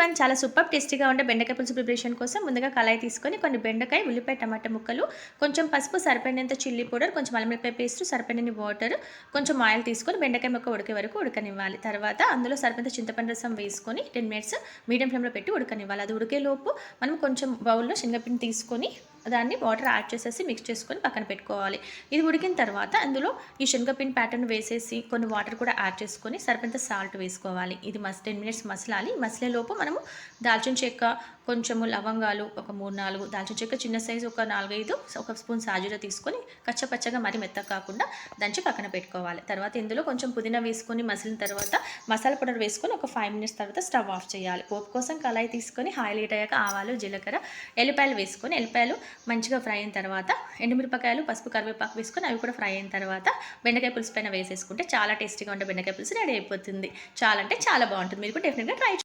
Everyone, చాలా super టేస్టీగా ఉండే బెండకాయ పులుసు ప్రిపరేషన్ కోసం ముందుగా కళాయి తీసుకొని కొన్ని బెండకాయ, ఉల్లిపాయ, టమాటా ముక్కలు, కొంచెం పసుపు, సరిపడినంత చిల్లీ పౌడర్, కొంచెం అల్లం వెల్లిపాయ పేస్ట్, సరిపడినన్ని వాటర్, కొంచెం ఆయిల్ తీసుకొని బెండకాయ ముక్క ఉడికే వరకు ఉడకనివ్వాలి. తర్వాత అందులో సరిపడినంత చింతపండు రసం వేసుకొని 10 మినిట్స్ మీడియం ఫ్లేమ్లో పెట్టి ఉడకనివ్వాలి. అది ఉడికేలోపు మనం కొంచెం బౌల్లో శనగపిండి తీసుకొని దాన్ని వాటర్ యాడ్ చేసేసి మిక్స్ చేసుకొని పక్కన పెట్టుకోవాలి. ఇది ఉడికిన తర్వాత అందులో ఈ శనగపిండి ప్యాటర్న్ వేసేసి కొన్ని వాటర్ కూడా యాడ్ చేసుకొని సరిపడంత సాల్ట్ వేసుకోవాలి. ఇది 10 మినిట్స్ మసలాలి. మసలేలోపు మనము దాల్చిన చెక్క, కొంచెము లవంగాలు ఒక 3, 4, దాల్చిన చెక్క చిన్న సైజు ఒక 4, 5, ఒక స్పూన్ సాజీరా తీసుకొని కచ్చపచ్చగా మరి మెత్తగా కాకుండా దంచి పక్కన పెట్టుకోవాలి. తర్వాత ఇందులో కొంచెం పుదీనా వేసుకొని మసిలిన తర్వాత మసాలా పౌడర్ వేసుకొని ఒక 5 మినిట్స్ తర్వాత స్టవ్ ఆఫ్ చేయాలి. పోపు కోసం కళాయి తీసుకొని ఆయిల్ హీట్ అయ్యాక ఆవాలు, జీలకర్ర, ఎల్లిపాయలు వేసుకొని ఎల్లిపాయలు మంచిగా ఫ్రై అయిన తర్వాత ఎండుమిరపకాయలు, పసుపు, కరివేపాకు వేసుకొని అవి కూడా ఫ్రై అయిన తర్వాత బెండకాయ పులుసు పైన వేసేసుకుంటే చాలా టేస్టీగా ఉండే బెండకాయ పులుసు రెడీ అయిపోతుంది. చాలా అంటే చాలా బాగుంటుంది. మీరు కూడా డెఫినెట్గా ట్రై